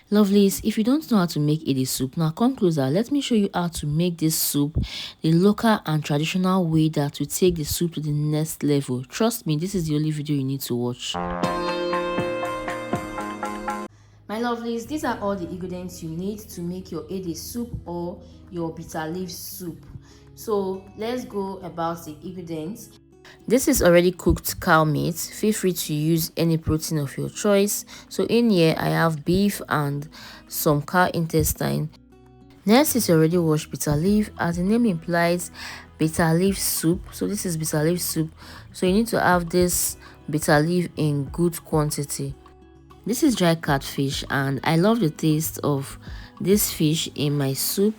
Lovelies, if you don't know how to make ede soup, now come closer. Let me show you how to make this soup the local and traditional way that will take the soup to the next level. Trust me, this is the only video you need to watch. My lovelies, these are all the ingredients you need to make your ede soup or your bitter leaf soup. So let's go about the ingredients. This is already cooked cow meat. Feel free to use any protein of your choice. So in here I have beef and some cow intestine. Next is already washed bitter leaf. As the name implies, bitter leaf soup. So this is bitter leaf soup. So you need to have this bitter leaf in good quantity. This is dry catfish and I love the taste of this fish in my soup.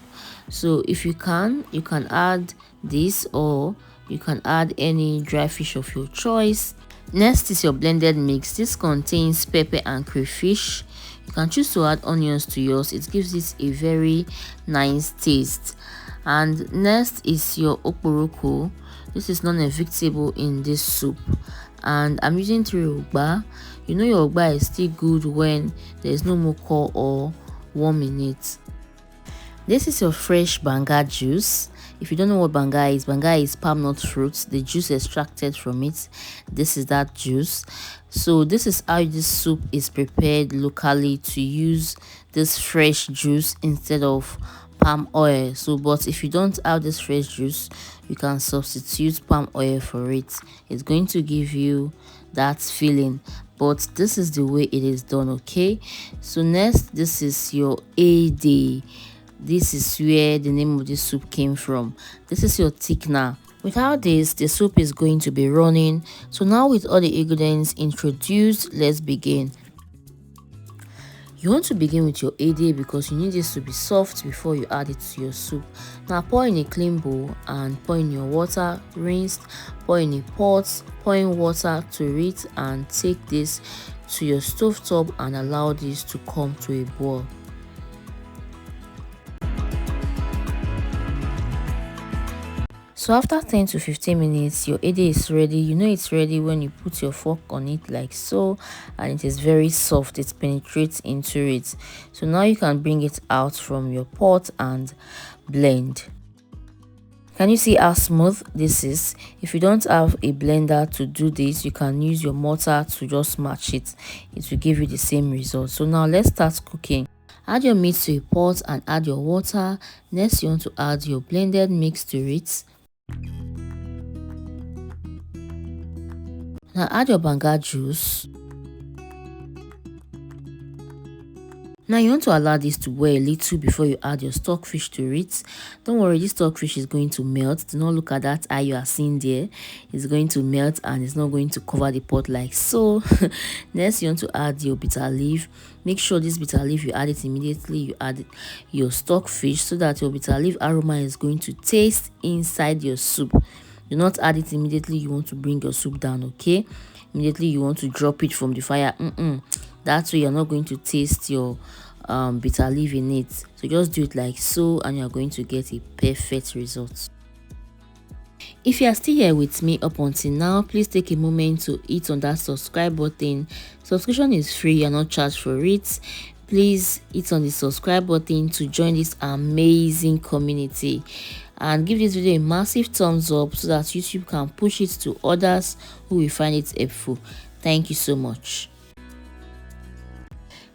So if you can add this, or you can add any dry fish of your choice. Next is your blended mix. This contains pepper and crayfish. You can choose to add onions to yours. It gives it a very nice taste. And next is your okporoko. This is non-evictable in this soup. And I'm using 3 ugba. You know your ugba is still good when there is no more core or worm in it. This is your fresh banga juice. If you don't know what banga is palm nut fruit, the juice extracted from it. This is that juice. So this is how this soup is prepared locally, to use this fresh juice instead of palm oil. So but if you don't have this fresh juice, you can substitute palm oil for it. It's going to give you that feeling, but this is the way it is done. Okay, so next, this is your ede. This is where the name of this soup came from. This is your thickener. Without this, the soup is going to be running. So now with all the ingredients introduced, let's begin. You want to begin with your ede because you need this to be soft before you add it to your soup. Now pour in a clean bowl and pour in your water, rinsed, pour in a pot, pour in water to it, and take this to your stove top and allow this to come to a boil. So after 10 to 15 minutes, your ede is ready. You know it's ready when you put your fork on it like so, and it is very soft. It penetrates into it. So now you can bring it out from your pot and blend. Can you see how smooth this is? If you don't have a blender to do this, you can use your mortar to just match it. It will give you the same result. So now let's start cooking. Add your meat to a pot and add your water. Next, you want to add your blended mix to it. Now add your banga juice. Now you want to allow this to boil a little before you add your stockfish to it. Don't worry, this stockfish is going to melt. Do not look at that eye you are seeing there. It's going to melt and it's not going to cover the pot like so. Next, you want to add your bitter leaf. Make sure this bitter leaf, you add it immediately. You add your stockfish so that your bitter leaf aroma is going to taste inside your soup. Do not add it immediately you want to bring your soup down, okay? Immediately you want to drop it from the fire. That way you're not going to taste your bitter leaf in it. So just do it like so and you're going to get a perfect result. If you are still here with me up until now, please take a moment to hit on that subscribe button. Subscription is free, you're not charged for it. Please hit on the subscribe button to join this amazing community, and give this video a massive thumbs up so that YouTube can push it to others who will find it helpful. Thank you so much.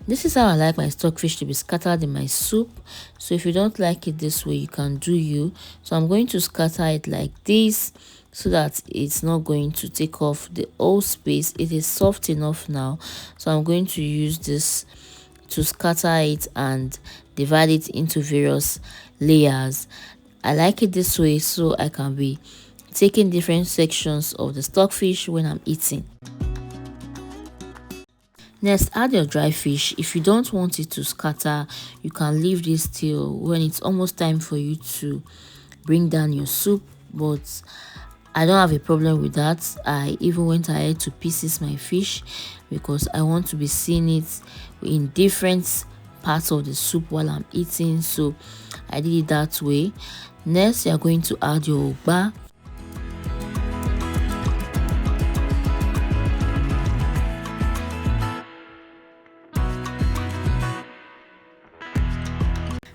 This is how I like my stockfish to be scattered in my soup. So if you don't like it this way, you can do you. So I'm going to scatter it like this so that it's not going to take off the whole space. It is soft enough now, so I'm going to use this to scatter it and divide it into various layers. I like it this way so I can be taking different sections of the stockfish when I'm eating. Next, add your dry fish. If you don't want it to scatter, you can leave this till when it's almost time for you to bring down your soup, but I don't have a problem with that. I even went ahead to pieces my fish because I want to be seeing it in different parts of the soup while I'm eating, so I did it that way. Next, you're going to add your ugba.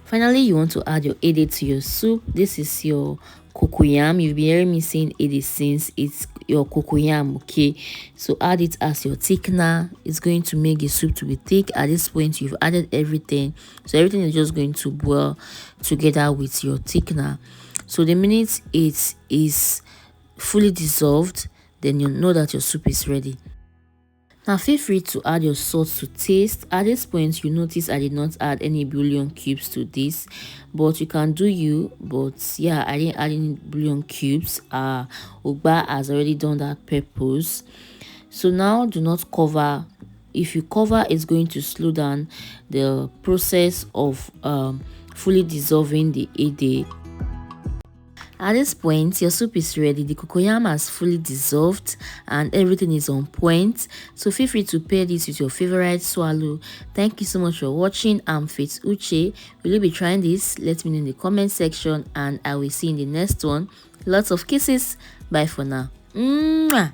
Finally, you want to add your ede to your soup. This is your cocoyam. You've been hearing me saying ede since it's your cocoyam, okay? So add it as your thickener. It's going to make the soup to be thick. At this point, you've added everything. So everything is just going to boil together with your thickener. So the minute it is fully dissolved, then you know that your soup is ready. Now feel free to add your salt to taste. At this point, you notice I did not add any bouillon cubes to this, but you can do you. But yeah, I didn't add any bouillon cubes. Ugba has already done that purpose. So now do not cover. If you cover, it's going to slow down the process of fully dissolving the ede. At this point, your soup is ready. The cocoyam has fully dissolved and everything is on point. So feel free to pair this with your favorite swallow. Thank you so much for watching. I'm Faithuche. Will you be trying this? Let me know in the comment section and I will see you in the next one. Lots of kisses. Bye for now. Mwah!